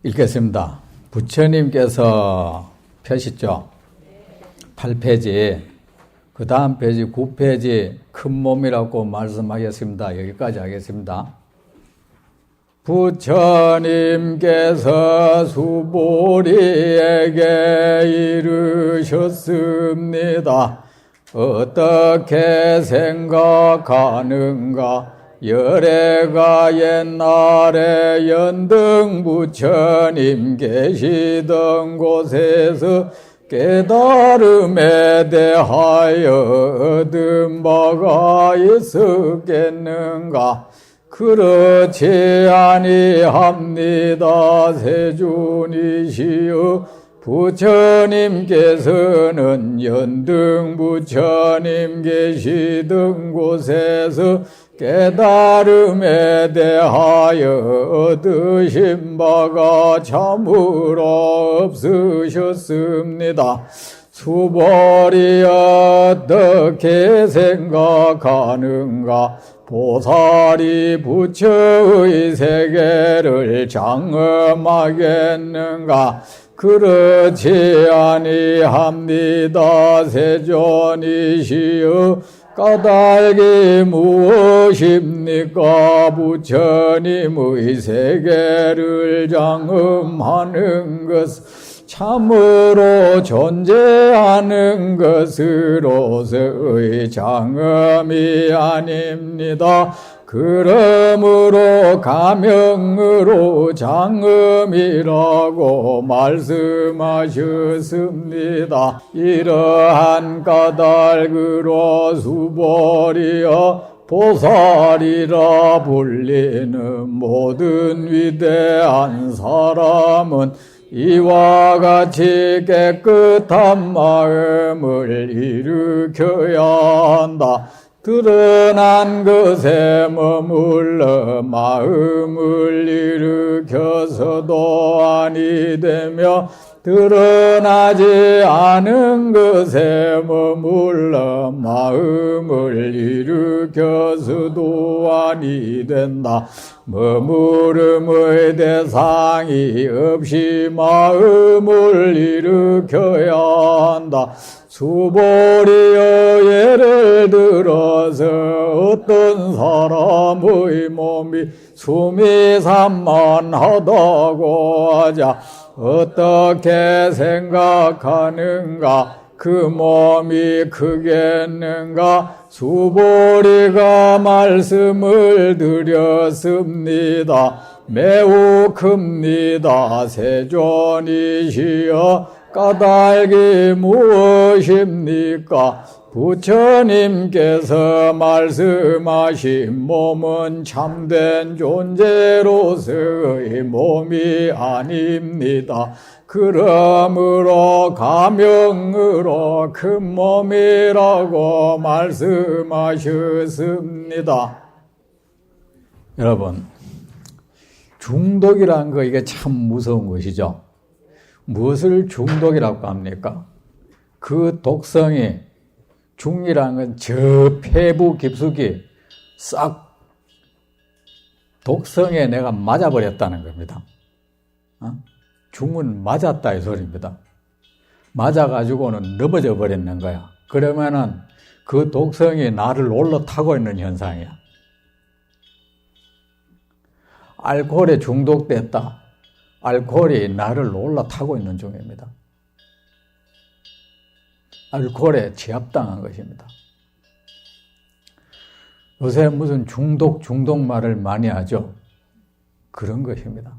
읽겠습니다. 부처님께서 펴시죠. 8페이지, 그 다음 페이지 9페이지 큰 몸이라고 말씀하겠습니다. 여기까지 하겠습니다. 부처님께서 수보리에게 이르셨습니다. 어떻게 생각하는가? 열애가 옛날에 연등 부처님 계시던 곳에서 깨달음에 대하여 얻은 바가 있었겠는가? 그렇지 아니합니다. 세존이시여 부처님께서는 연등 부처님 계시던 곳에서 깨달음에 대하여 얻으신 바가 참으로 없으셨습니다. 수보리 어떻게 생각하는가? 보살이 부처의 세계를 장엄하겠는가? 그렇지 아니합니다. 세존이시여 까닭이 무엇입니까? 부처님의 세계를 장엄하는 것은 참으로 존재하는 것으로서의 장엄이 아닙니다. 그러므로 가명으로 장엄이라고 말씀하셨습니다. 이러한 까닭으로 수보리여 보살이라 불리는 모든 위대한 사람은 이와 같이 깨끗한 마음을 일으켜야 한다. 드러난 것에 머물러 마음을 일으켜서도 아니 되며 드러나지 않은 것에 머물러 마음을 일으켜서도 아니 된다. 머무름의 대상이 없이 마음을 일으켜야 한다. 수보리여 예를 들어서 어떤 사람의 몸이 숨이 산만하다고 하자. 어떻게 생각하는가? 그 몸이 크겠는가? 수보리가 말씀을 드렸습니다. 매우 큽니다. 세존이시여 까닭이 무엇입니까? 부처님께서 말씀하신 몸은 참된 존재로서의 몸이 아닙니다. 그러므로 가명으로 큰 몸이라고 말씀하셨습니다. 여러분, 중독이라는 거 이게 참 무서운 것이죠. 무엇을 중독이라고 합니까? 그 독성이 중이라는 건 저 폐부 깊숙이 싹 독성에 내가 맞아버렸다는 겁니다. 중은 맞았다 이 소리입니다. 맞아가지고는 넘어져 버렸는 거야. 그러면은 그 독성이 나를 올라타고 있는 현상이야. 알코올에 중독됐다. 알코올이 나를 올라타고 있는 중입니다. 알코올에 제압당한 것입니다. 요새 무슨 중독 말을 많이 하죠. 그런 것입니다.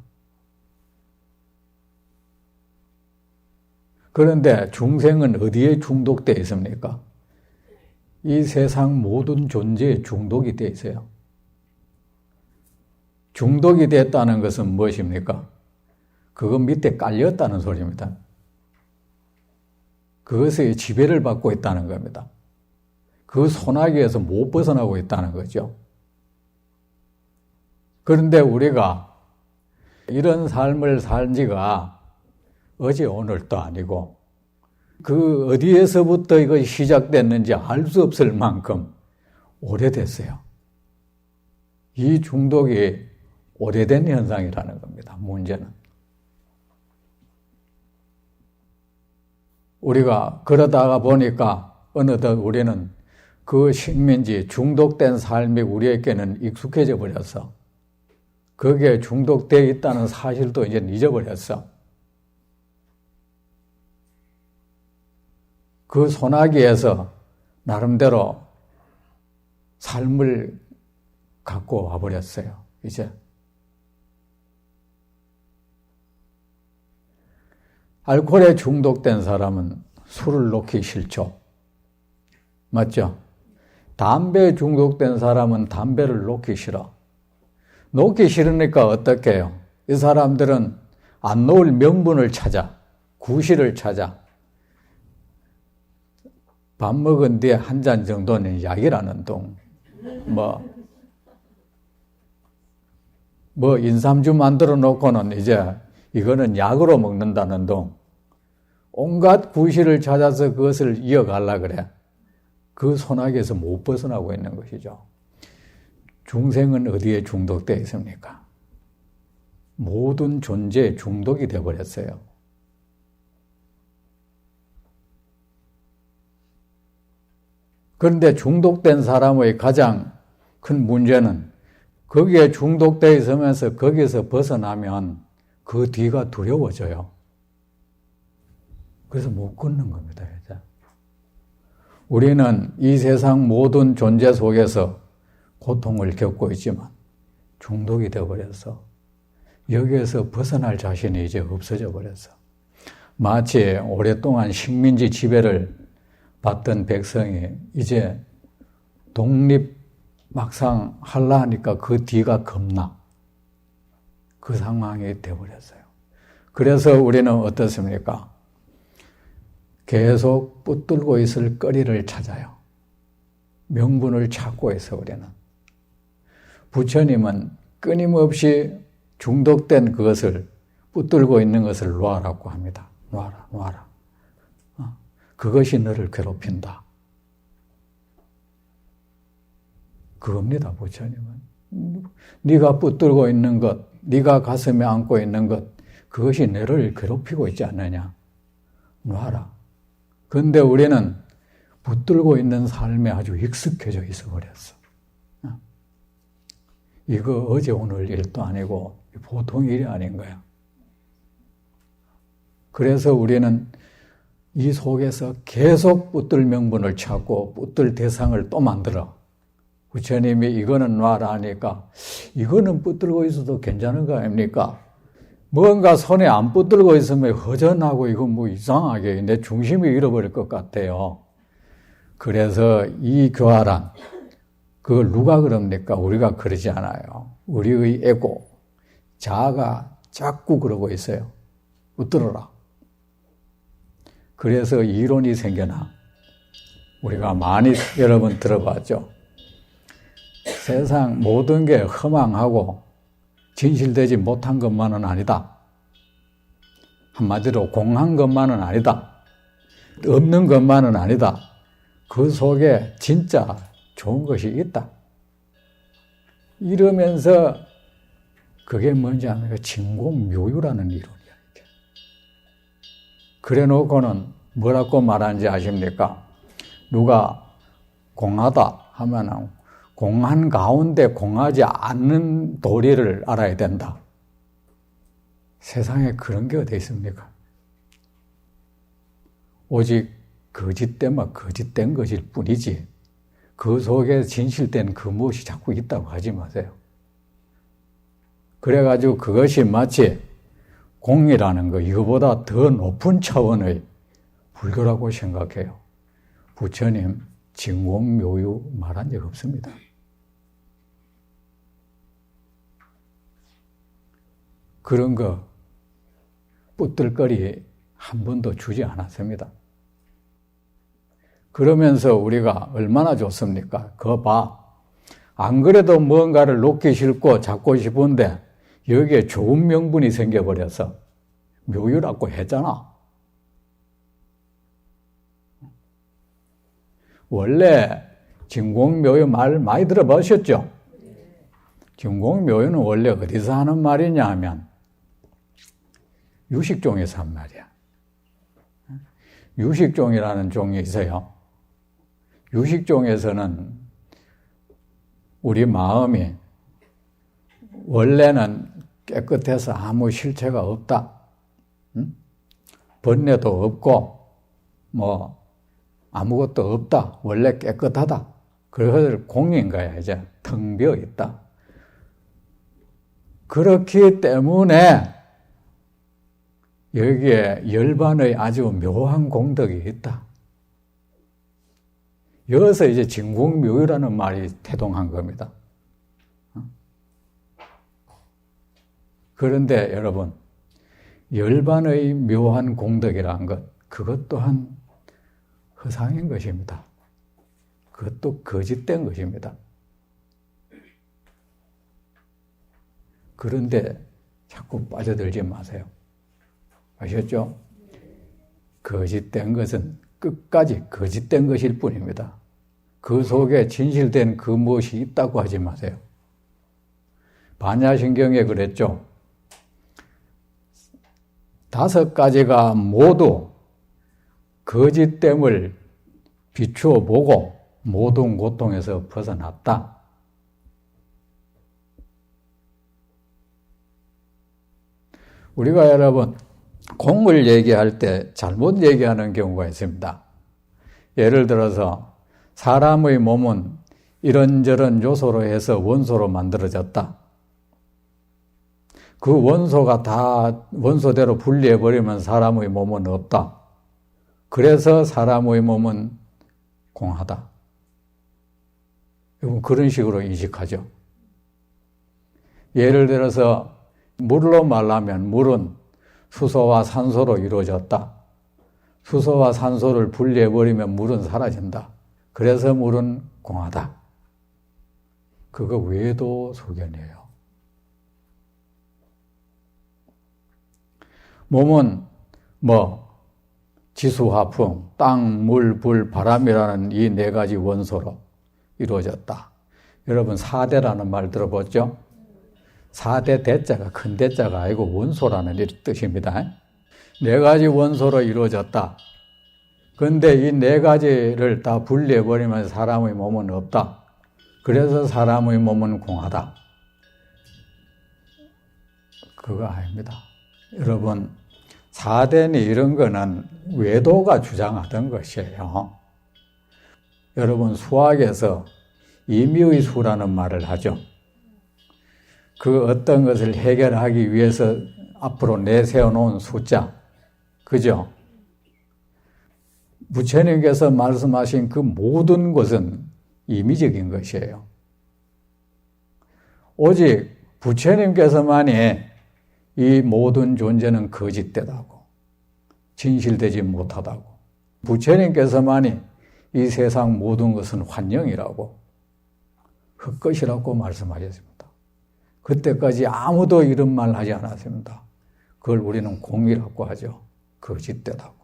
그런데 중생은 어디에 중독되어 있습니까? 이 세상 모든 존재에 중독이 되어 있어요. 중독이 됐다는 것은 무엇입니까? 그거 밑에 깔렸다는 소리입니다. 그것에 지배를 받고 있다는 겁니다. 그 소나기에서 못 벗어나고 있다는 거죠. 그런데 우리가 이런 삶을 산 지가 어제 오늘도 아니고 그 어디에서부터 이것이 시작됐는지 알 수 없을 만큼 오래됐어요. 이 중독이 오래된 현상이라는 겁니다. 문제는. 우리가 그러다가 보니까 어느덧 우리는 그 식민지 중독된 삶이 우리에게는 익숙해져 버렸어. 거기에 중독되어 있다는 사실도 이제 잊어버렸어. 그 소나기에서 나름대로 삶을 갖고 와버렸어요. 이제 알코올에 중독된 사람은 술을 놓기 싫죠. 맞죠? 담배에 중독된 사람은 담배를 놓기 싫어. 놓기 싫으니까 어떻게 해요? 이 사람들은 안 놓을 명분을 찾아. 구실을 찾아. 밥 먹은 뒤에 한 잔 정도는 약이라는 동. 인삼주 만들어 놓고는 이제 이거는 약으로 먹는다는 동. 온갖 구실을 찾아서 그것을 이어가려고 그래. 그 소나기에서 못 벗어나고 있는 것이죠. 중생은 어디에 중독되어 있습니까? 모든 존재에 중독이 되어버렸어요. 그런데 중독된 사람의 가장 큰 문제는 거기에 중독되어 있으면서 거기에서 벗어나면 그 뒤가 두려워져요. 그래서 못 걷는 겁니다. 이제. 우리는 이 세상 모든 존재 속에서 고통을 겪고 있지만 중독이 되어버려서 여기에서 벗어날 자신이 이제 없어져 버렸어. 마치 오랫동안 식민지 지배를 받던 백성이 이제 독립 막상 하려 하니까 그 뒤가 겁나. 그 상황이 되어버렸어요. 그래서 우리는 어떻습니까? 계속 붙들고 있을 거리를 찾아요. 명분을 찾고 있어 우리는. 부처님은 끊임없이 중독된 그것을 붙들고 있는 것을 놓아라고 합니다. 놓아라. 그것이 너를 괴롭힌다. 그겁니다, 부처님은. 네가 붙들고 있는 것, 네가 가슴에 안고 있는 것, 그것이 너를 괴롭히고 있지 않느냐. 놔라. 그런데 우리는 붙들고 있는 삶에 아주 익숙해져 있어 버렸어. 이거 어제 오늘 일도 아니고 보통 일이 아닌 거야. 그래서 우리는 이 속에서 계속 붙들 명분을 찾고 붙들 대상을 또 만들어. 부처님이 이거는 놔라 하니까 이거는 붙들고 있어도 괜찮은 거 아닙니까? 뭔가 손에 안 붙들고 있으면 허전하고 이거 뭐 이상하게 내 중심이 잃어버릴 것 같아요. 그래서 이 교활한 그걸 누가 그럽니까? 우리가 그러지 않아요. 우리의 에고, 자아가 자꾸 그러고 있어요. 붙들어라. 그래서 이론이 생겨나. 우리가 많이 여러 번 들어봤죠. 세상 모든 게 허망하고 진실되지 못한 것만은 아니다. 한마디로 공한 것만은 아니다. 없는 것만은 아니다. 그 속에 진짜 좋은 것이 있다. 이러면서 그게 뭔지 아니까 진공묘유라는 이론이야. 그래 놓고는 뭐라고 말하는지 아십니까? 누가 공하다 하면 공한 가운데 공하지 않는 도리를 알아야 된다. 세상에 그런 게 어디 있습니까? 오직 거짓되면 거짓된 것일 뿐이지 그 속에 진실된 그 무엇이 자꾸 있다고 하지 마세요. 그래가지고 그것이 마치 공이라는 거 이거보다 더 높은 차원의 불교라고 생각해요. 부처님 진공묘유 말한 적 없습니다. 그런 거 붙들거리 한 번도 주지 않았습니다. 그러면서 우리가 얼마나 좋습니까? 그거 봐. 안 그래도 뭔가를 놓기 싫고 잡고 싶은데 여기에 좋은 명분이 생겨버려서 묘유라고 했잖아. 원래 진공묘유 말 많이 들어보셨죠? 진공묘유는 원래 어디서 하는 말이냐 하면 유식종에서 한 말이야. 유식종이라는 종이 있어요. 유식종에서는 우리 마음이 원래는 깨끗해서 아무 실체가 없다. 번뇌도 없고 아무것도 없다. 원래 깨끗하다. 그걸 공인 거야. 이제 텅 비어 있다. 그렇기 때문에 여기에 열반의 아주 묘한 공덕이 있다. 여기서 이제 진공묘유라는 말이 태동한 겁니다. 그런데 여러분, 열반의 묘한 공덕이라는 것, 그것 또한 허상인 것입니다. 그것도 거짓된 것입니다. 그런데 자꾸 빠져들지 마세요. 아셨죠? 거짓된 것은 끝까지 거짓된 것일 뿐입니다. 그 속에 진실된 그 무엇이 있다고 하지 마세요. 반야신경에 그랬죠. 5가지가 모두 거짓됨을 비추어 보고 모든 고통에서 벗어났다. 우리가 여러분 공을 얘기할 때 잘못 얘기하는 경우가 있습니다. 예를 들어서 사람의 몸은 이런저런 요소로 해서 원소로 만들어졌다. 그 원소가 다 원소대로 분리해버리면 사람의 몸은 없다. 그래서 사람의 몸은 공하다. 여러분 그런 식으로 인식하죠. 예를 들어서 물로 말하면 물은 수소와 산소로 이루어졌다. 수소와 산소를 분리해버리면 물은 사라진다. 그래서 물은 공하다. 그거 외도 소견이에요. 몸은 지수화풍, 땅, 물, 불, 바람이라는 이 4가지 원소로 이루어졌다. 여러분 4대라는 말 들어봤죠? 4대 대자가 큰 대자가 아니고 원소라는 뜻입니다. 4가지 원소로 이루어졌다. 그런데 이 4가지를 다 분리해버리면 사람의 몸은 없다. 그래서 사람의 몸은 공하다. 그거 아닙니다. 여러분 4대니 이런 거는 외도가 주장하던 것이에요. 여러분 수학에서 임의의 수라는 말을 하죠. 그 어떤 것을 해결하기 위해서 앞으로 내세워 놓은 숫자, 그죠? 부처님께서 말씀하신 그 모든 것은 임의적인 것이에요. 오직 부처님께서만이 이 모든 존재는 거짓되다고, 진실되지 못하다고, 부처님께서만이 이 세상 모든 것은 환영이라고, 헛것이라고 말씀하셨습니다. 그때까지 아무도 이런 말 하지 않았습니다. 그걸 우리는 공이라고 하죠. 거짓되다고.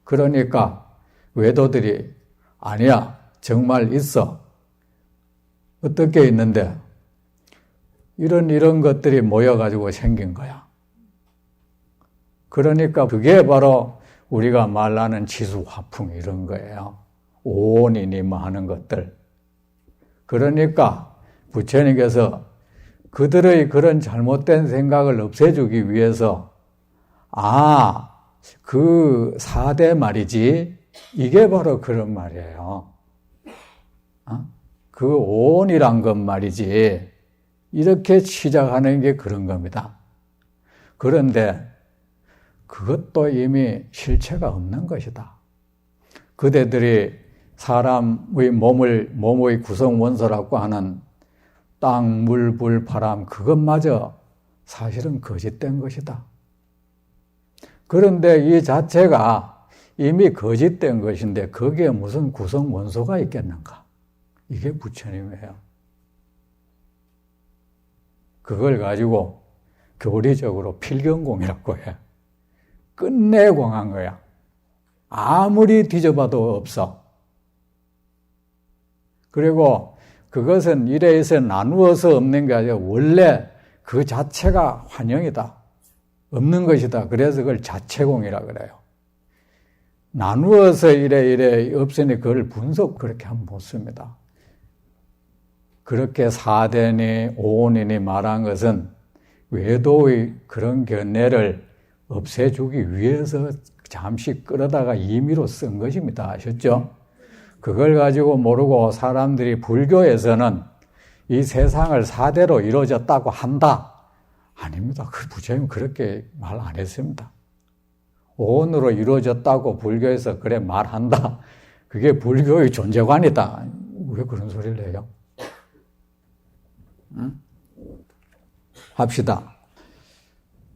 그러니까 외도들이 아니야, 정말 있어. 어떻게 있는데? 이런 것들이 모여가지고 생긴 거야. 그러니까 그게 바로 우리가 말하는 지수화풍 이런 거예요. 오온이니 하는 것들. 그러니까 부처님께서 그들의 그런 잘못된 생각을 없애주기 위해서 그 4대 말이지 이게 바로 그런 말이에요. 그 오온이란 것 말이지 이렇게 시작하는 게 그런 겁니다. 그런데 그것도 이미 실체가 없는 것이다. 그대들이 사람의 몸의 구성 원소라고 하는 땅, 물, 불, 바람 그것마저 사실은 거짓된 것이다. 그런데 이 자체가 이미 거짓된 것인데 거기에 무슨 구성 원소가 있겠는가? 이게 부처님이에요. 그걸 가지고 교리적으로 필경공이라고 해. 끝내 공한 거야. 아무리 뒤져봐도 없어. 그리고 그것은 이래서 나누어서 없는 게 아니라 원래 그 자체가 환영이다. 없는 것이다. 그래서 그걸 자체공이라 그래요. 나누어서 이래 없으니 그걸 분석 그렇게 하면 못 씁니다. 그렇게 4대니 5원인이 말한 것은 외도의 그런 견해를 없애주기 위해서 잠시 끌어다가 임의로 쓴 것입니다. 아셨죠? 그걸 가지고 모르고 사람들이 불교에서는 이 세상을 4대로 이루어졌다고 한다. 아닙니다. 그 부처님은 그렇게 말 안 했습니다. 5원으로 이루어졌다고 불교에서 그래 말한다. 그게 불교의 존재관이다. 왜 그런 소리를 해요? 응? 합시다.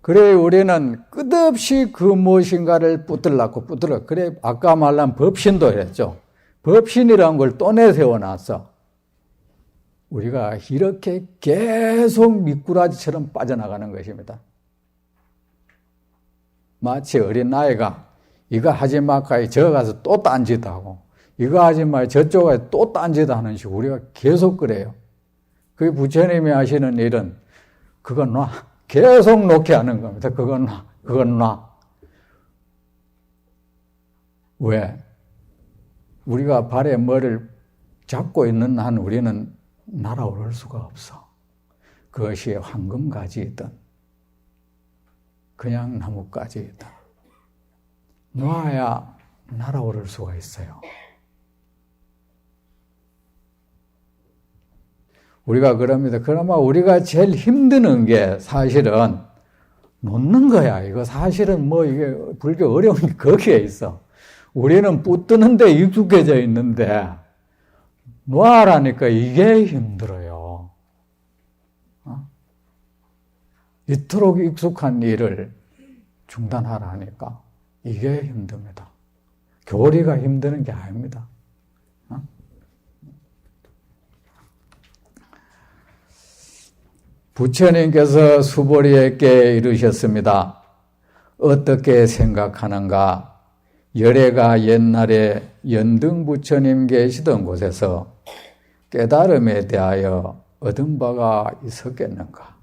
그래 우리는 끝없이 그 무엇인가를 붙들라고 붙들어. 그래 아까 말한 법신도 그랬죠. 법신이라는 걸 또 내세워놨어. 우리가 이렇게 계속 미꾸라지처럼 빠져나가는 것입니다. 마치 어린아이가 이거 하지 말까 저 가서 또 딴짓하고 이거 하지 말 저쪽 가서 또 딴짓하는 식으로 우리가 계속 그래요. 그 부처님이 하시는 일은 그건 놔. 계속 놓게 하는 겁니다. 그건 놔. 그건 놔. 왜? 우리가 발에 뭐를 잡고 있는 한 우리는 날아오를 수가 없어. 그것이 황금가지이든 그냥 나뭇가지이든 놔야 날아오를 수가 있어요. 우리가 그럽니다. 그나마 우리가 제일 힘드는 게 사실은 놓는 거야. 이거 사실은 뭐 이게 불교 어려운 게 거기에 있어. 우리는 붙드는데 익숙해져 있는데 놔라니까 이게 힘들어요. 이토록 익숙한 일을 중단하라니까 이게 힘듭니다. 교리가 힘드는 게 아닙니다. 부처님께서 수보리에게 이르셨습니다. 어떻게 생각하는가? 열애가 옛날에 연등 부처님 계시던 곳에서 깨달음에 대하여 얻은 바가 있었겠는가?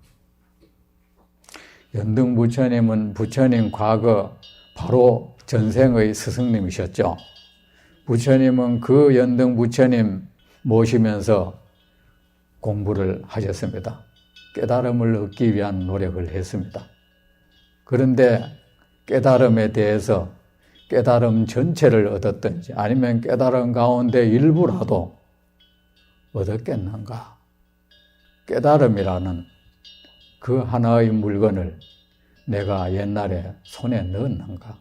연등 부처님은 부처님 과거 바로 전생의 스승님이셨죠. 부처님은 그 연등 부처님 모시면서 공부를 하셨습니다. 깨달음을 얻기 위한 노력을 했습니다. 그런데 깨달음에 대해서 깨달음 전체를 얻었든지 아니면 깨달음 가운데 일부라도 얻었겠는가? 깨달음이라는 그 하나의 물건을 내가 옛날에 손에 넣었는가?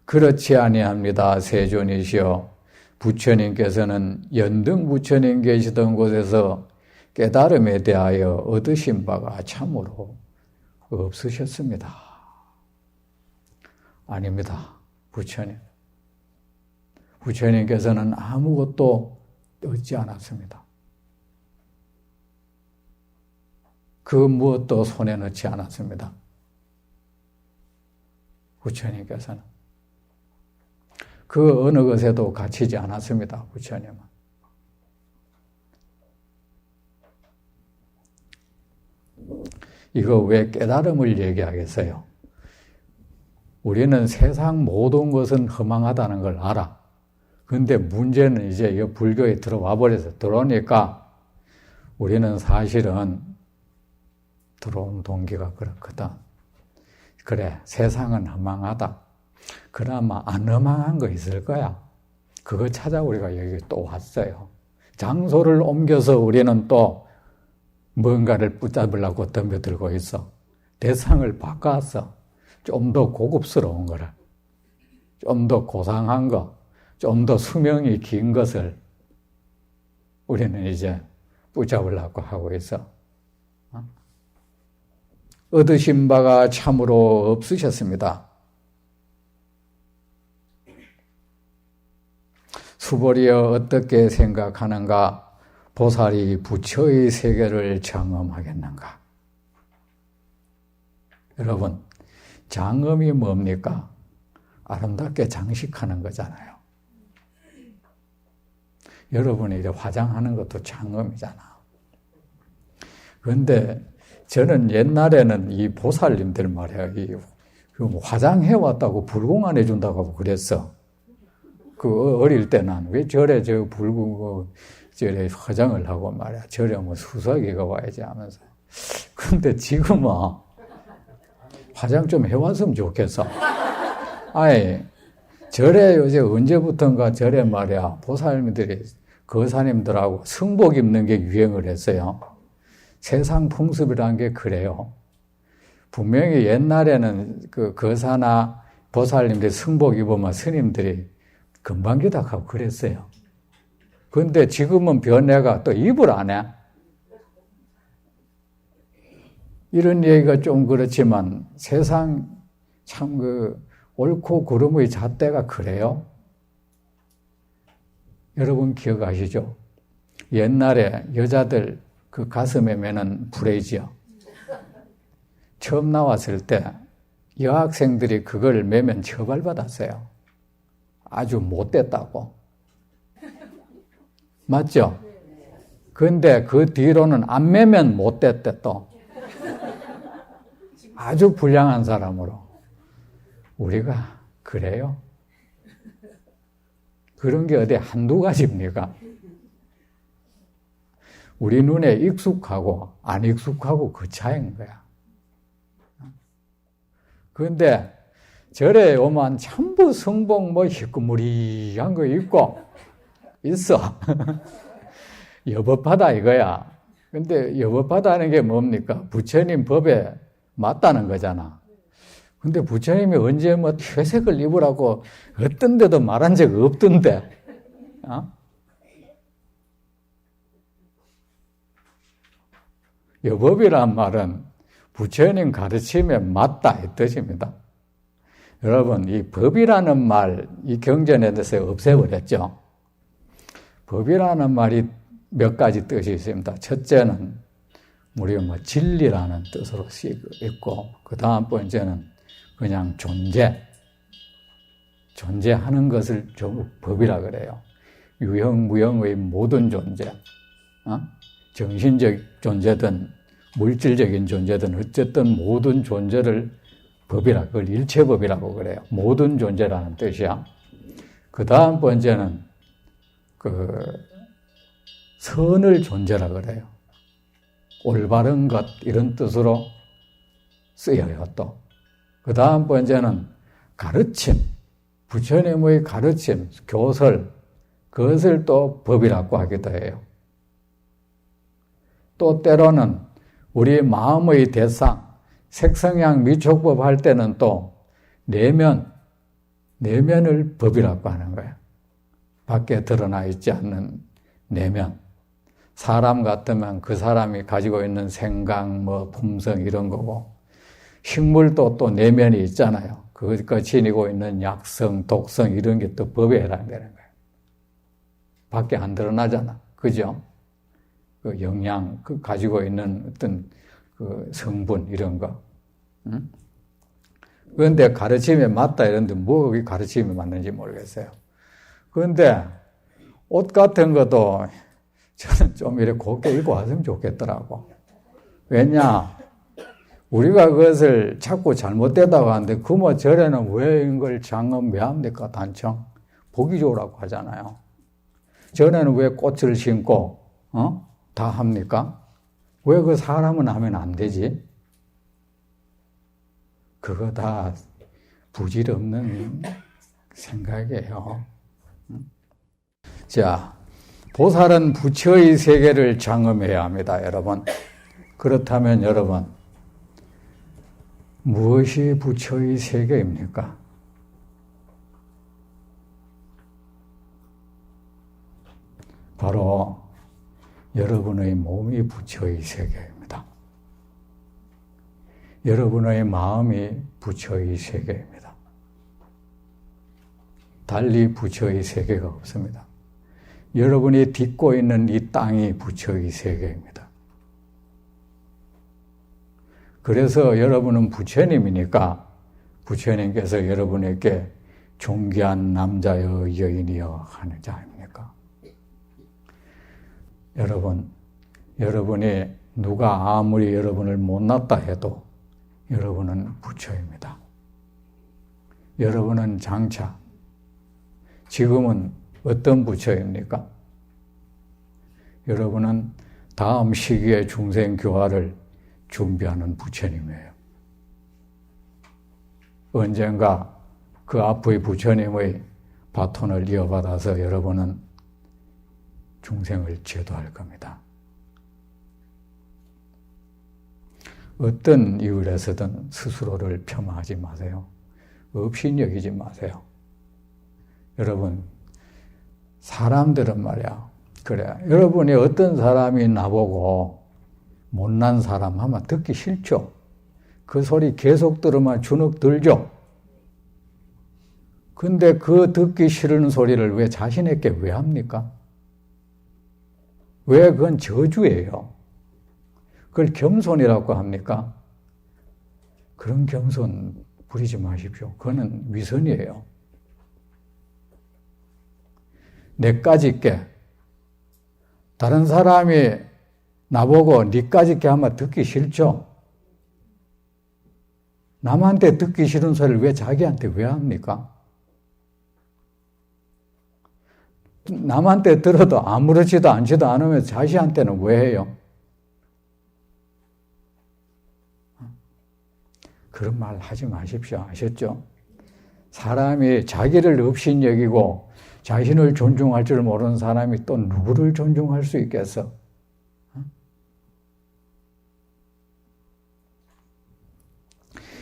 그렇지 아니합니다. 세존이시여. 부처님께서는 연등 부처님 계시던 곳에서 깨달음에 대하여 얻으신 바가 참으로 없으셨습니다. 아닙니다. 부처님께서는 아무것도 얻지 않았습니다. 그 무엇도 손에 넣지 않았습니다. 부처님께서는 그 어느 것에도 갇히지 않았습니다. 부처님은. 이거 왜 깨달음을 얘기하겠어요? 우리는 세상 모든 것은 허망하다는 걸 알아. 근데 문제는 이제 이 불교에 들어와 버려서 들어오니까 우리는 사실은 들어온 동기가 그렇거든. 그래, 세상은 허망하다. 그나마 안 허망한 거 있을 거야. 그거 찾아 우리가 여기 또 왔어요. 장소를 옮겨서 우리는 또 뭔가를 붙잡으려고 덤벼들고 있어. 대상을 바꿨어. 좀 더 고급스러운 거를. 좀 더 고상한 거. 좀 더 수명이 긴 것을 우리는 이제 붙잡으려고 하고 있어. 얻으신 바가 참으로 없으셨습니다. 수보리여 어떻게 생각하는가? 보살이 부처의 세계를 장엄하겠는가? 여러분, 장엄이 뭡니까? 아름답게 장식하는 거잖아요. 여러분이 이제 화장하는 것도 장엄이잖아. 그런데 저는 옛날에는 이 보살님들 말이야, 이 화장해왔다고 불공 안 해준다고 그랬어. 그 어릴 때는 왜 절에 저 불공 절에 화장을 하고 말이야. 절에 뭐 수사기가 와야지 하면서. 근데 지금은 화장 좀 해왔으면 좋겠어. 아이, 절에 요새 언제부턴가 절에 말이야. 보살님들이 거사님들하고 승복 입는 게 유행을 했어요. 세상 풍습이라는 게 그래요. 분명히 옛날에는 그 거사나 보살님들이 승복 입으면 스님들이 금방 기닥하고 그랬어요. 근데 지금은 변해가 또 입을 안 해. 이런 얘기가 좀 그렇지만 세상 참 옳고 그름의 잣대가 그래요. 여러분 기억하시죠? 옛날에 여자들 그 가슴에 매는 브레이지요. 처음 나왔을 때 여학생들이 그걸 매면 처벌받았어요. 아주 못됐다고. 맞죠? 근데 그 뒤로는 안 매면 못됐대 또. 아주 불량한 사람으로. 우리가 그래요? 그런 게 어디 한두 가지입니까? 우리 눈에 익숙하고 안 익숙하고 그 차이인 거야. 그런데 절에 오면 전부 성복 뭐 희끄무리한 거 있고 있어. 여법하다 이거야. 근데 여법하다는 게 뭡니까? 부처님 법에 맞다는 거잖아. 근데 부처님이 언제 뭐 회색을 입으라고 어떤 데도 말한 적 없던데. 어? 여법이란 말은 부처님 가르침에 맞다 이 뜻입니다. 여러분, 이 법이라는 말, 이 경전에서 없애버렸죠. 법이라는 말이 몇 가지 뜻이 있습니다. 첫째는 우리가 뭐 진리라는 뜻으로 쓰이고 있고, 그 다음 번째는 그냥 존재하는 것을 전부 법이라 그래요. 유형, 무형의 모든 존재, 정신적 존재든 물질적인 존재든 어쨌든 모든 존재를 법이라, 그걸 일체법이라고 그래요. 모든 존재라는 뜻이야. 그 다음 번째는 선을 존재라 그래요. 올바른 것 이런 뜻으로 쓰여요 또. 그 다음 번째는 가르침, 부처님의 가르침, 교설, 그것을 또 법이라고 하기도 해요. 또 때로는 우리 마음의 대상, 색성향 미촉법 할 때는 또 내면을 법이라고 하는 거예요. 밖에 드러나 있지 않는 내면. 사람 같으면 그 사람이 가지고 있는 생각, 품성 이런 거고, 식물도 또 내면이 있잖아요. 그것과 지니고 있는 약성, 독성 이런 게 또 법에 해당되는 거예요. 밖에 안 드러나잖아. 그죠? 그 영양, 그 가지고 있는 어떤 그 성분 이런 거. 응? 그런데 가르침에 맞다 이런데 뭐 가르침에 맞는지 모르겠어요. 그런데 옷 같은 것도 저는 좀 이렇게 곱게 입고 왔으면 좋겠더라고. 왜냐? 우리가 그것을 자꾸 잘못되다고 하는데 그뭐 절에는 왜 이걸 장엄 왜 합니까? 단청. 보기 좋으라고 하잖아요. 절에는 왜 꽃을 심고 다 합니까? 왜 그 사람은 하면 안 되지? 그거 다 부질없는 생각이에요. 자, 보살은 부처의 세계를 장엄해야 합니다, 여러분. 그렇다면 여러분, 무엇이 부처의 세계입니까? 바로 여러분의 몸이 부처의 세계입니다. 여러분의 마음이 부처의 세계입니다. 달리 부처의 세계가 없습니다. 여러분이 딛고 있는 이 땅이 부처의 세계입니다. 그래서 여러분은 부처님이니까 부처님께서 여러분에게 존귀한 남자여 여인이여 하는 자입니까? 여러분이 누가 아무리 여러분을 못났다 해도 여러분은 부처입니다. 여러분은 장차 지금은 어떤 부처입니까? 여러분은 다음 시기의 중생 교화를 준비하는 부처님이에요. 언젠가 그 앞의 부처님의 바톤을 이어받아서 여러분은 중생을 제도할 겁니다. 어떤 이유에서든 스스로를 폄하하지 마세요. 업신여기지 마세요. 여러분, 사람들은 말이야. 그래, 여러분이 어떤 사람이 나보고 못난 사람 하면 듣기 싫죠? 그 소리 계속 들으면 주눅 들죠? 근데 그 듣기 싫은 소리를 왜 자신에게 왜 합니까? 왜 그건 저주예요. 그걸 겸손이라고 합니까? 그런 겸손 부리지 마십시오. 그거는 위선이에요. 내까짓게 다른 사람이 나보고 니까짓게 하면 듣기 싫죠? 남한테 듣기 싫은 소리를 왜 자기한테 왜 합니까? 남한테 들어도 아무렇지도 않지도 않으면 자신한테는 왜 해요? 그런 말 하지 마십시오. 아셨죠? 사람이 자기를 업신 여기고 자신을 존중할 줄 모르는 사람이 또 누구를 존중할 수 있겠어?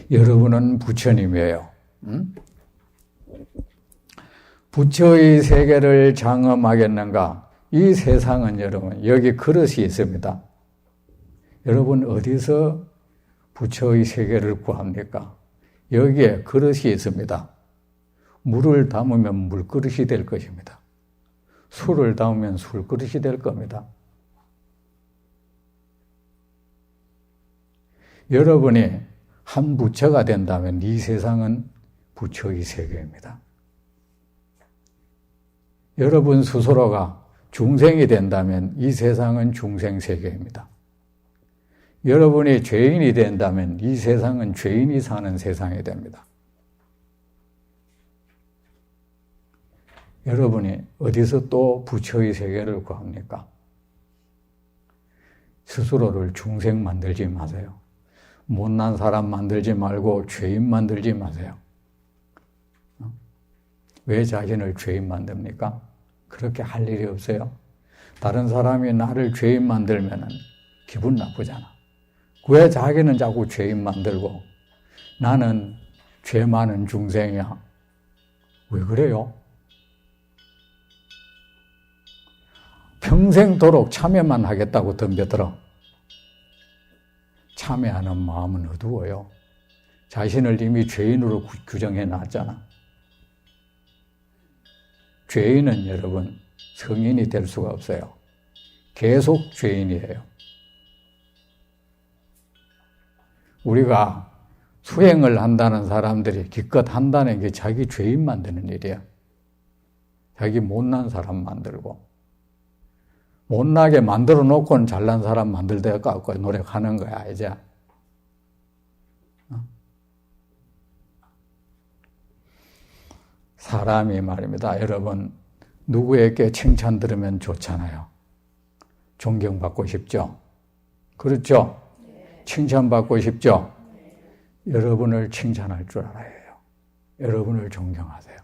여러분은 부처님이에요. 부처의 세계를 장엄하겠는가? 이 세상은 여러분, 여기 그릇이 있습니다. 여러분 어디서 부처의 세계를 구합니까? 여기에 그릇이 있습니다. 물을 담으면 물그릇이 될 것입니다. 술을 담으면 술그릇이 될 겁니다. 여러분이 한 부처가 된다면 이 세상은 부처의 세계입니다. 여러분 스스로가 중생이 된다면 이 세상은 중생 세계입니다. 여러분이 죄인이 된다면 이 세상은 죄인이 사는 세상이 됩니다. 여러분이 어디서 또 부처의 세계를 구합니까? 스스로를 중생 만들지 마세요. 못난 사람 만들지 말고 죄인 만들지 마세요. 왜 자신을 죄인 만듭니까? 그렇게 할 일이 없어요. 다른 사람이 나를 죄인 만들면 기분 나쁘잖아. 왜 자기는 자꾸 죄인 만들고 나는 죄 많은 중생이야? 왜 그래요? 평생도록 참여만 하겠다고 덤벼들어. 참여하는 마음은 어두워요. 자신을 이미 죄인으로 규정해 놨잖아. 죄인은 여러분 성인이 될 수가 없어요. 계속 죄인이에요. 우리가 수행을 한다는 사람들이 기껏 한다는 게 자기 죄인 만드는 일이야. 자기 못난 사람 만들고 못나게 만들어 놓고는 잘난 사람 만들다 갖고 노력하는 거야 이제. 사람이 말입니다. 여러분 누구에게 칭찬 들으면 좋잖아요. 존경받고 싶죠? 그렇죠? 칭찬받고 싶죠? 여러분을 칭찬할 줄 알아야 해요. 여러분을 존경하세요.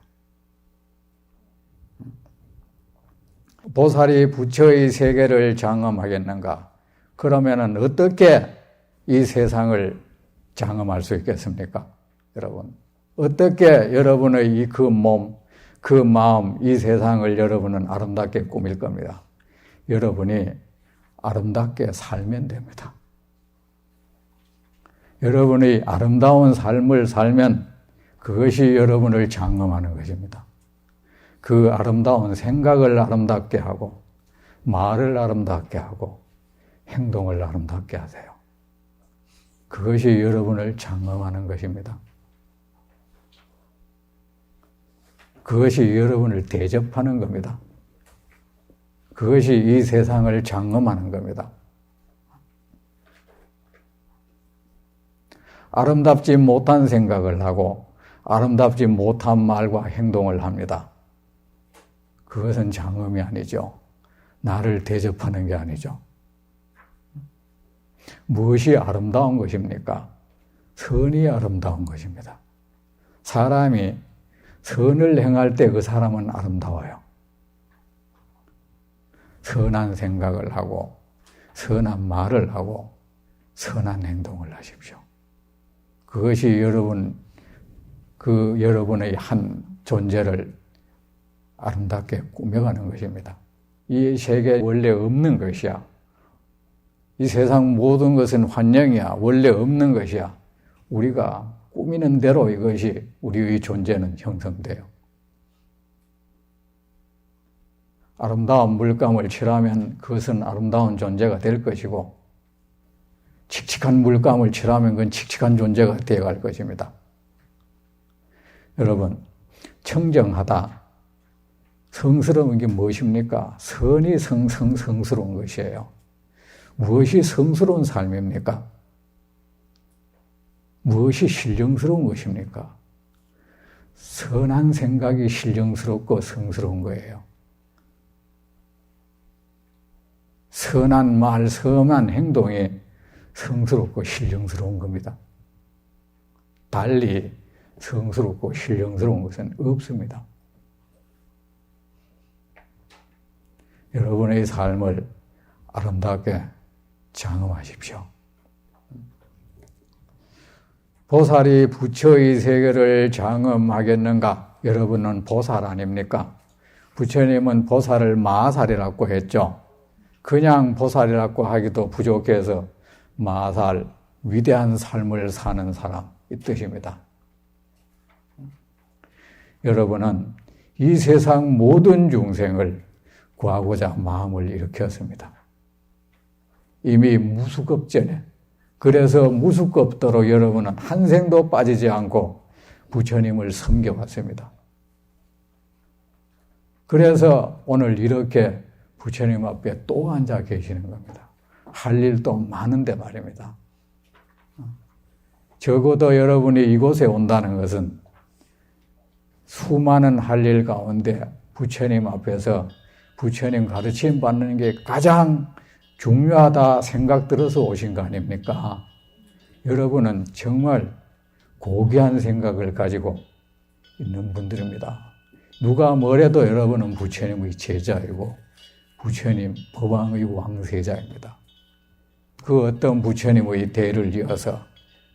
보살이 부처의 세계를 장엄하겠는가? 그러면은 어떻게 이 세상을 장엄할 수 있겠습니까? 여러분. 어떻게 여러분의 이 그 몸, 그 마음, 이 세상을 여러분은 아름답게 꾸밀 겁니다. 여러분이 아름답게 살면 됩니다. 여러분이 아름다운 삶을 살면 그것이 여러분을 장엄하는 것입니다. 그 아름다운 생각을 아름답게 하고 말을 아름답게 하고 행동을 아름답게 하세요. 그것이 여러분을 장엄하는 것입니다. 그것이 여러분을 대접하는 겁니다. 그것이 이 세상을 장엄하는 겁니다. 아름답지 못한 생각을 하고 아름답지 못한 말과 행동을 합니다. 그것은 장엄이 아니죠. 나를 대접하는 게 아니죠. 무엇이 아름다운 것입니까? 선이 아름다운 것입니다. 사람이 선을 행할 때 그 사람은 아름다워요. 선한 생각을 하고 선한 말을 하고 선한 행동을 하십시오. 그것이 여러분의 한 존재를 아름답게 꾸며가는 것입니다. 이 세계에 원래 없는 것이야. 이 세상 모든 것은 환영이야. 원래 없는 것이야. 우리가 꾸미는 대로 이것이 우리의 존재는 형성돼요. 아름다운 물감을 칠하면 그것은 아름다운 존재가 될 것이고, 칙칙한 물감을 칠하면 그건 칙칙한 존재가 되어갈 것입니다. 여러분, 청정하다, 성스러운 게 무엇입니까? 선이 성스러운 것이에요. 무엇이 성스러운 삶입니까? 무엇이 신령스러운 것입니까? 선한 생각이 신령스럽고 성스러운 거예요. 선한 말, 선한 행동이 성스럽고 신령스러운 겁니다. 달리 성스럽고 신령스러운 것은 없습니다. 여러분의 삶을 아름답게 장엄하십시오. 보살이 부처의 세계를 장엄하겠는가? 여러분은 보살 아닙니까? 부처님은 보살을 마살이라고 했죠. 그냥 보살이라고 하기도 부족해서 마살, 위대한 삶을 사는 사람, 이 뜻입니다. 여러분은 이 세상 모든 중생을 구하고자 마음을 일으켰습니다. 이미 무수겁전에, 그래서 무수겁도록 여러분은 한 생도 빠지지 않고 부처님을 섬겨왔습니다. 그래서 오늘 이렇게 부처님 앞에 또 앉아 계시는 겁니다. 할 일도 많은데 말입니다. 적어도 여러분이 이곳에 온다는 것은 수많은 할 일 가운데 부처님 앞에서 부처님 가르침 받는 게 가장 중요하다 생각 들어서 오신 거 아닙니까? 여러분은 정말 고귀한 생각을 가지고 있는 분들입니다. 누가 뭐래도 여러분은 부처님의 제자이고 부처님 법왕의 왕세자입니다. 그 어떤 부처님의 대를 이어서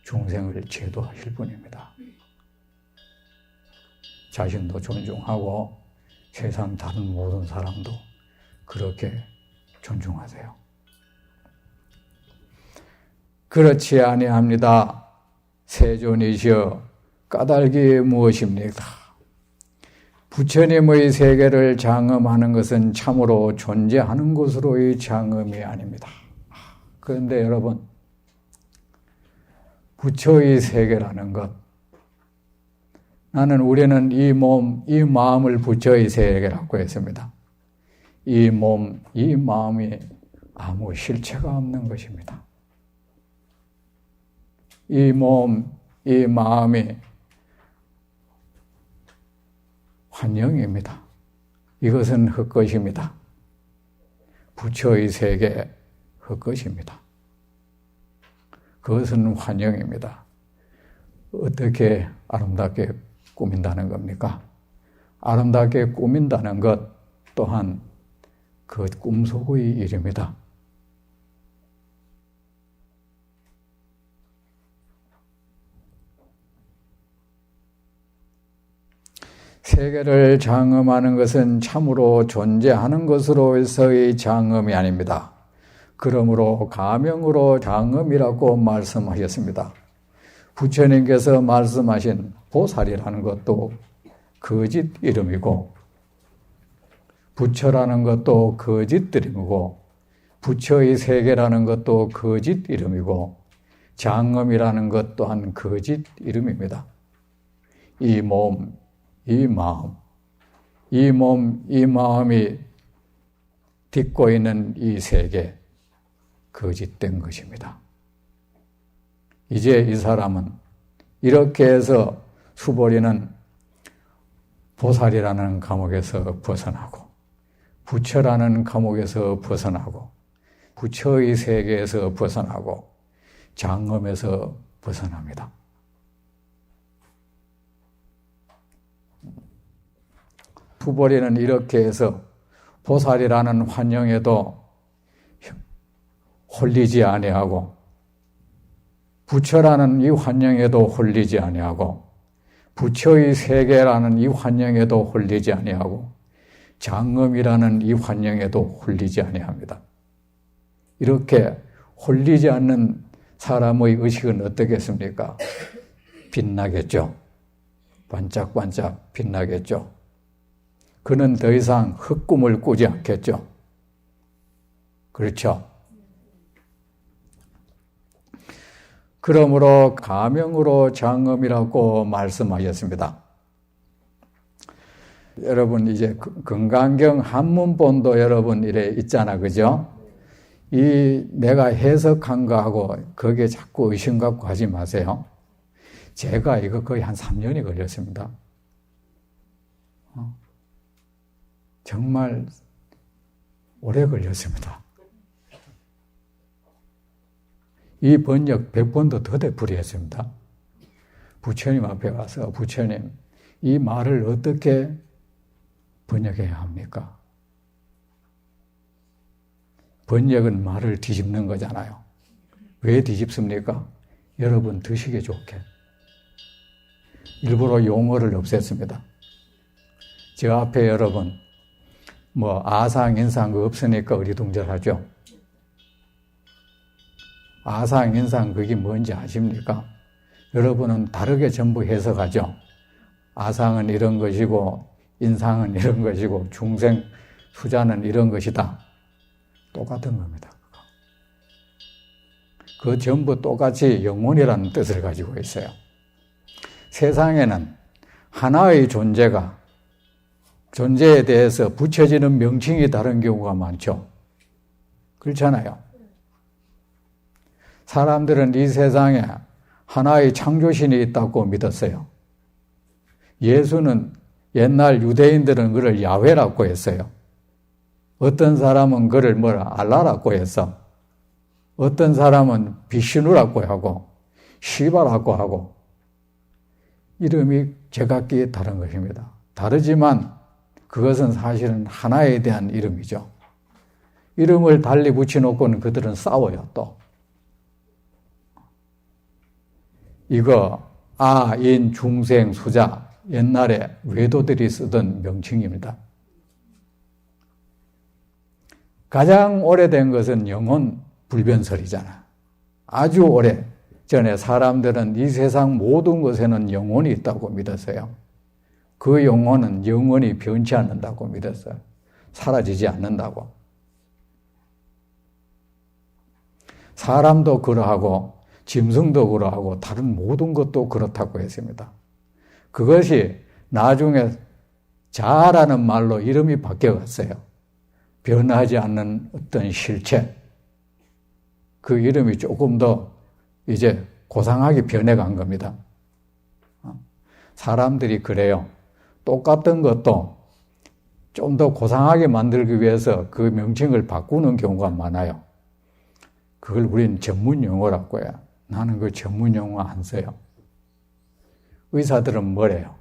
중생을 제도하실 분입니다. 자신도 존중하고 세상 다른 모든 사람도 그렇게 존중하세요. 그렇지 아니합니다. 세존이시여 까닭이 무엇입니까? 부처님의 세계를 장엄하는 것은 참으로 존재하는 것으로의 장엄이 아닙니다. 그런데 여러분, 부처의 세계라는 것, 우리는 이 몸, 이 마음을 부처의 세계라고 했습니다. 이 몸, 이 마음이 아무 실체가 없는 것입니다. 이 몸, 이 마음이 환영입니다. 이것은 헛것입니다. 부처의 세계 헛것입니다. 그것은 환영입니다. 어떻게 아름답게 꾸민다는 겁니까? 아름답게 꾸민다는 것 또한 그 꿈속의 일입니다. 세계를 장엄하는 것은 참으로 존재하는 것으로서의 장엄이 아닙니다. 그러므로 가명으로 장엄이라고 말씀하셨습니다. 부처님께서 말씀하신 보살이라는 것도 거짓 이름이고 부처라는 것도 거짓 이름이고 부처의 세계라는 것도 거짓 이름이고 장엄이라는 것 또한 거짓 이름입니다. 이 몸, 이 마음, 이 몸, 이 마음이 딛고 있는 이 세계, 거짓된 것입니다. 이제 이 사람은 이렇게 해서 수보리는 보살이라는 감옥에서 벗어나고 부처라는 감옥에서 벗어나고 부처의 세계에서 벗어나고 장엄에서 벗어납니다. 수보리는 이렇게 해서 보살이라는 환영에도 홀리지 아니하고 부처라는 이 환영에도 홀리지 아니하고 부처의 세계라는 이 환영에도 홀리지 아니하고 장엄이라는 이 환영에도 홀리지 아니합니다. 이렇게 홀리지 않는 사람의 의식은 어떻겠습니까? 빛나겠죠. 반짝반짝 빛나겠죠. 그는 더 이상 헛꿈을 꾸지 않겠죠. 그렇죠? 그러므로 가명으로 장엄이라고 말씀하셨습니다. 여러분 이제 금강경 한문본도 여러분 이래 있잖아, 그죠? 이 내가 해석한 거하고 거기에 자꾸 의심 갖고 하지 마세요. 제가 이거 거의 한 3년이 걸렸습니다. 정말 오래 걸렸습니다. 이 번역 100번도 더 되풀이했습니다. 부처님 앞에 가서 부처님, 이 말을 어떻게 번역해야 합니까? 번역은 말을 뒤집는 거잖아요. 왜 뒤집습니까? 여러분 드시기 좋게. 일부러 용어를 없앴습니다. 저 앞에 여러분 아상, 인상 그거 없으니까 어리둥절하죠. 아상, 인상 그게 뭔지 아십니까? 여러분은 다르게 전부 해석하죠. 아상은 이런 것이고 인상은 이런 것이고 중생, 수자는 이런 것이다. 똑같은 겁니다. 그 전부 똑같이 영혼이라는 뜻을 가지고 있어요. 세상에는 하나의 존재에 대해서 붙여지는 명칭이 다른 경우가 많죠. 그렇잖아요. 사람들은 이 세상에 하나의 창조신이 있다고 믿었어요. 예수는 옛날 유대인들은 그를 야훼라고 했어요. 어떤 사람은 그를 알라라고 했어. 어떤 사람은 비슈누라고 하고 시바라고 하고 이름이 제각기 다른 것입니다. 다르지만 그것은 사실은 하나에 대한 이름이죠. 이름을 달리 붙여놓고는 그들은 싸워요, 또. 이거 아, 인, 중생, 수자 옛날에 외도들이 쓰던 명칭입니다. 가장 오래된 것은 영혼 불변설이잖아. 아주 오래 전에 사람들은 이 세상 모든 것에는 영혼이 있다고 믿었어요. 그 영혼은 영원히 변치 않는다고 믿었어요. 사라지지 않는다고. 사람도 그러하고 짐승도 그러하고 다른 모든 것도 그렇다고 했습니다. 그것이 나중에 자라는 말로 이름이 바뀌어갔어요. 변하지 않는 어떤 실체. 그 이름이 조금 더 이제 고상하게 변해간 겁니다. 사람들이 그래요. 똑같은 것도 좀 더 고상하게 만들기 위해서 그 명칭을 바꾸는 경우가 많아요. 그걸 우리는 전문 용어라고 해요. 나는 그 전문 용어 안 써요. 의사들은 뭐래요?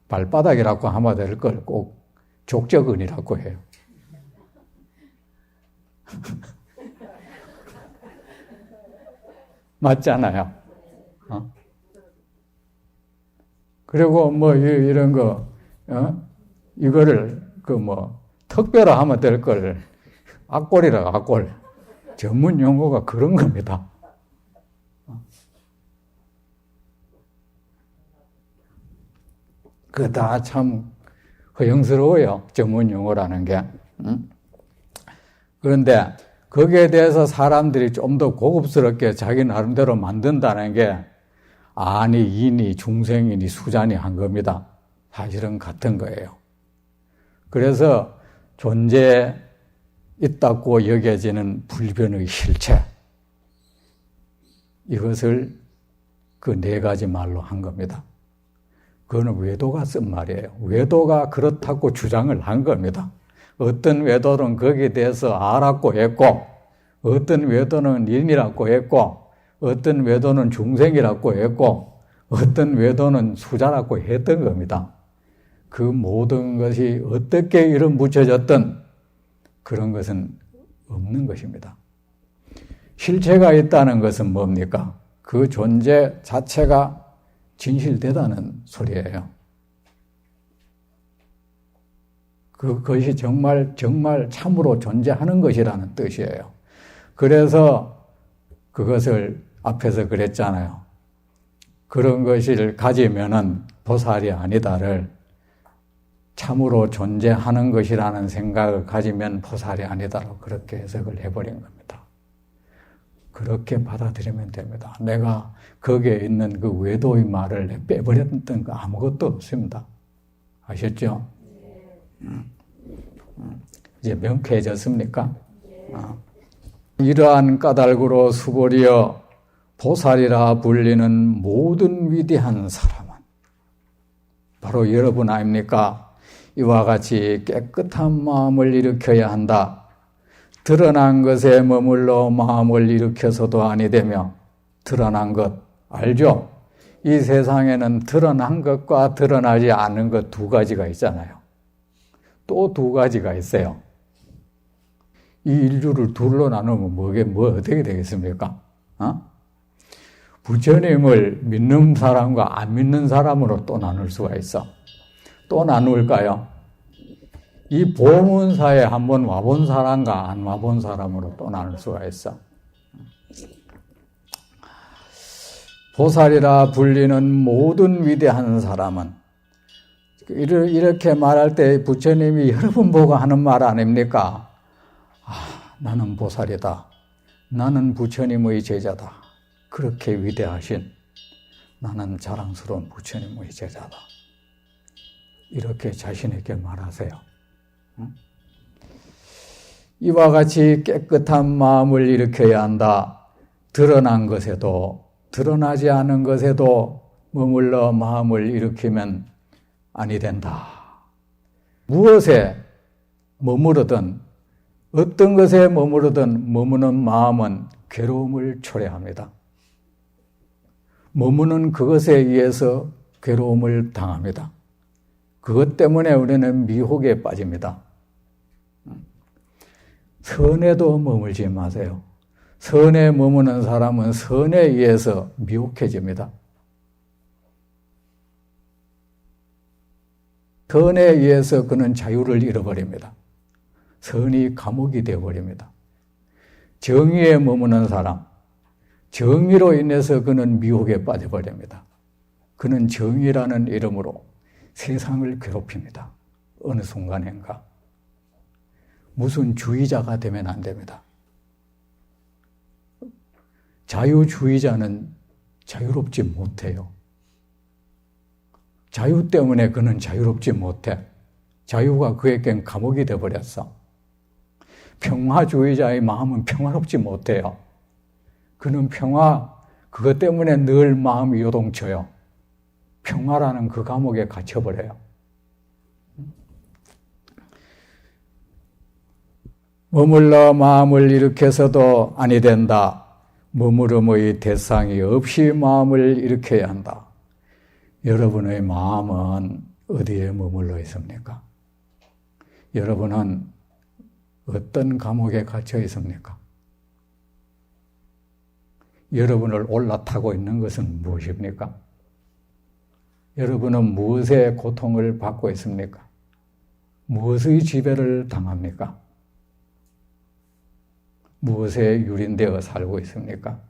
발바닥이라고 하면 될 걸 꼭 족저근이라고 해요. 맞잖아요. 그리고 이런 거, 이거를 턱뼈로 하면 될 걸 악골이라고 악골. 전문 용어가 그런 겁니다. 그거 다 참 허영스러워요. 전문 용어라는 게. 그런데 거기에 대해서 사람들이 좀 더 고급스럽게 자기 나름대로 만든다는 게 아니, 인이, 중생이니, 수자니 한 겁니다. 사실은 같은 거예요. 그래서 존재에 있다고 여겨지는 불변의 실체, 이것을 그 네 가지 말로 한 겁니다. 그거는 외도가 쓴 말이에요. 외도가 그렇다고 주장을 한 겁니다. 어떤 외도는 거기에 대해서 아라고 했고, 어떤 외도는 인이라고 했고, 어떤 외도는 중생이라고 했고, 어떤 외도는 수자라고 했던 겁니다. 그 모든 것이 어떻게 이름 붙여졌든 그런 것은 없는 것입니다. 실체가 있다는 것은 뭡니까? 그 존재 자체가 진실되다는 소리예요. 그것이 정말 참으로 존재하는 것이라는 뜻이에요. 그래서 그것을 앞에서 그랬잖아요. 그런 것을 가지면은 보살이 아니다를 참으로 존재하는 것이라는 생각을 가지면 보살이 아니다로 그렇게 해석을 해버린 겁니다. 그렇게 받아들이면 됩니다. 내가 거기에 있는 그 외도의 말을 빼버렸던 거 아무것도 없습니다. 아셨죠? 이제 명쾌해졌습니까? 이러한 까닭으로 수보리여 보살이라 불리는 모든 위대한 사람은 바로 여러분 아닙니까? 이와 같이 깨끗한 마음을 일으켜야 한다. 드러난 것에 머물러 마음을 일으켜서도 아니 되며 드러난 것 알죠? 이 세상에는 드러난 것과 드러나지 않은 것 두 가지가 있잖아요. 또 두 가지가 있어요. 이 인류를 둘로 나누면 어떻게 되겠습니까? 부처님을 믿는 사람과 안 믿는 사람으로 또 나눌 수가 있어. 또 나눌까요? 이 보문사에 한번 와본 사람과 안 와본 사람으로 또 나눌 수가 있어. 보살이라 불리는 모든 위대한 사람은 이렇게 말할 때 부처님이 여러 번 보고 하는 말 아닙니까? 나는 보살이다. 나는 부처님의 제자다. 그렇게 위대하신 나는 자랑스러운 부처님의 제자다. 이렇게 자신에게 말하세요. 이와 같이 깨끗한 마음을 일으켜야 한다. 드러난 것에도 드러나지 않은 것에도 머물러 마음을 일으키면 아니 된다. 무엇에 머무르든 어떤 것에 머무르든 머무는 마음은 괴로움을 초래합니다. 머무는 그것에 의해서 괴로움을 당합니다. 그것 때문에 우리는 미혹에 빠집니다. 선에도 머물지 마세요. 선에 머무는 사람은 선에 의해서 미혹해집니다. 선에 의해서 그는 자유를 잃어버립니다. 선이 감옥이 되어버립니다. 정의에 머무는 사람, 정의로 인해서 그는 미혹에 빠져버립니다. 그는 정의라는 이름으로 세상을 괴롭힙니다. 어느 순간인가. 무슨 주의자가 되면 안 됩니다. 자유주의자는 자유롭지 못해요. 자유 때문에 그는 자유롭지 못해. 자유가 그에겐 감옥이 되어버렸어. 평화주의자의 마음은 평화롭지 못해요. 그는 그것 때문에 늘 마음이 요동쳐요. 평화라는 그 감옥에 갇혀버려요. 머물러 마음을 일으켜서도 아니 된다. 머무름의 대상이 없이 마음을 일으켜야 한다. 여러분의 마음은 어디에 머물러 있습니까? 여러분은 어떤 감옥에 갇혀 있습니까? 여러분을 올라타고 있는 것은 무엇입니까? 여러분은 무엇의 고통을 받고 있습니까? 무엇의 지배를 당합니까? 무엇에 유린되어 살고 있습니까?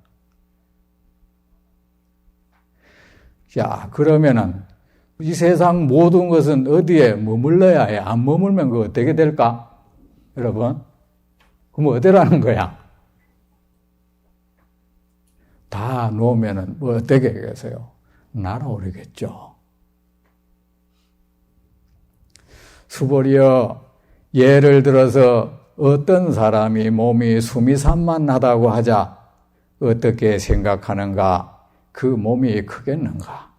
자, 그러면은 이 세상 모든 것은 어디에 머물러야 해? 안 머물면 그거 어떻게 될까? 여러분, 그럼 어디라는 거야? 다 놓으면은 뭐 어떻게 하겠어요? 날아오르겠죠. 수보리여, 예를 들어서 어떤 사람이 몸이 숨이 산만하다고 하자 어떻게 생각하는가? 그 몸이 크겠는가?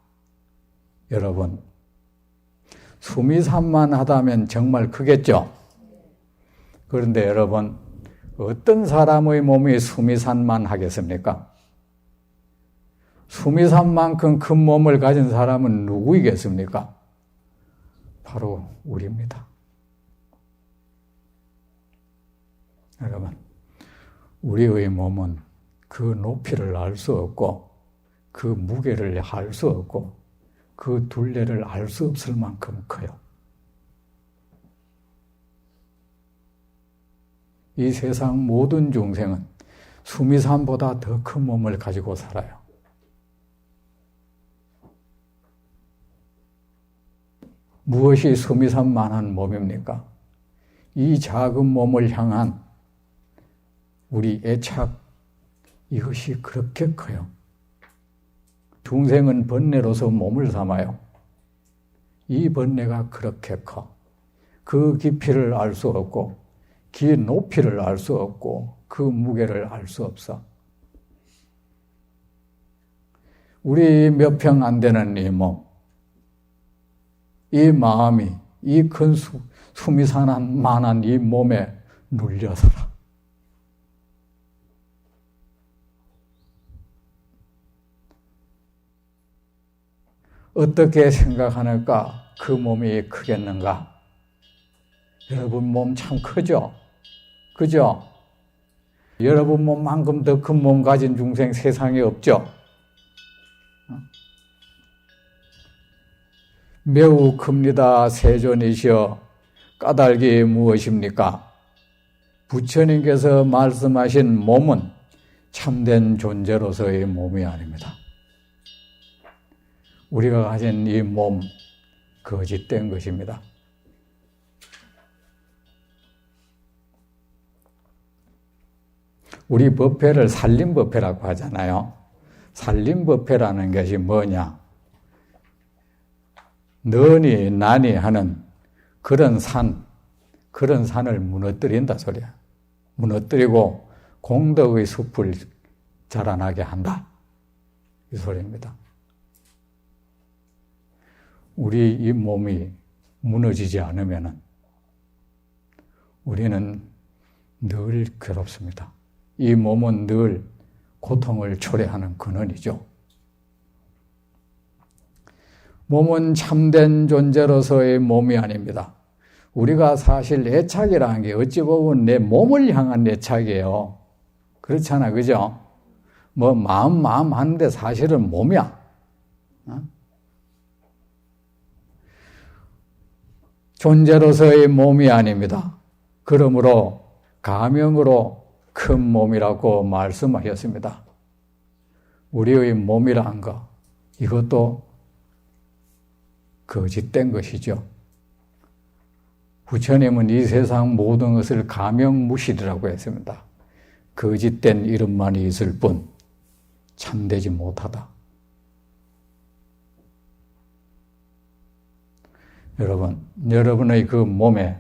여러분, 수미산만하다면 정말 크겠죠. 그런데 여러분, 어떤 사람의 몸이 수미산만하겠습니까? 수미산만큼 큰 몸을 가진 사람은 누구이겠습니까? 바로 우리입니다. 여러분, 우리의 몸은 그 높이를 알 수 없고 그 무게를 알 수 없고 그 둘레를 알 수 없을 만큼 커요. 이 세상 모든 중생은 수미산보다 더 큰 몸을 가지고 살아요. 무엇이 수미산만한 몸입니까? 이 작은 몸을 향한 우리 애착, 이것이 그렇게 커요. 중생은 번뇌로서 몸을 삼아요. 이 번뇌가 그렇게 커. 그 깊이를 알 수 없고 긴 높이를 알 수 없고 그 무게를 알 수 없어. 우리 몇 평 안 되는 이 몸, 이 마음이 이 큰 수미산만한 이 몸에 눌려서라. 어떻게 생각하니까 그 몸이 크겠는가? 여러분 몸 참 크죠? 그죠? 여러분 몸만큼 더 큰 몸 가진 중생 세상에 없죠? 매우 큽니다. 세존이시여 까닭이 무엇입니까? 부처님께서 말씀하신 몸은 참된 존재로서의 몸이 아닙니다. 우리가 가진 이 몸 거짓된 것입니다. 우리 법회를 살림법회라고 하잖아요. 살림법회라는 것이 뭐냐? 너니 나니 하는 그런 산을 무너뜨린다 소리야. 무너뜨리고 공덕의 숲을 자라나게 한다. 이 소리입니다. 우리 이 몸이 무너지지 않으면 우리는 늘 괴롭습니다. 이 몸은 늘 고통을 초래하는 근원이죠. 몸은 참된 존재로서의 몸이 아닙니다. 우리가 사실 애착이라는 게 어찌 보면 내 몸을 향한 애착이에요. 그렇잖아, 그죠? 뭐 마음 하는데 사실은 몸이야. 존재로서의 몸이 아닙니다. 그러므로 가명으로 큰 몸이라고 말씀하셨습니다. 우리의 몸이라는 것, 이것도 거짓된 것이죠. 부처님은 이 세상 모든 것을 가명무실이라고 했습니다. 거짓된 이름만이 있을 뿐 참되지 못하다. 여러분, 여러분의 그 몸의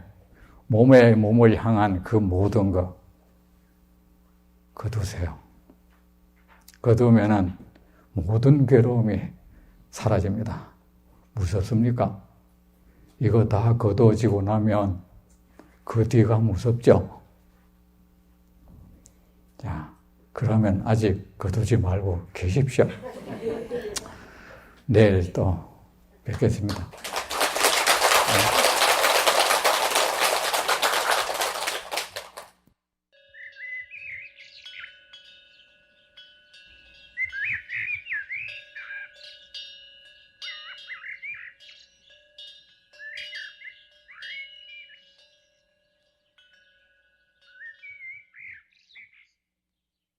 몸을 향한 그 모든 것 거두세요. 거두면은 모든 괴로움이 사라집니다. 무섭습니까? 이거 다 거두어지고 나면 그 뒤가 무섭죠? 자, 그러면 아직 거두지 말고 계십시오. 내일 또 뵙겠습니다.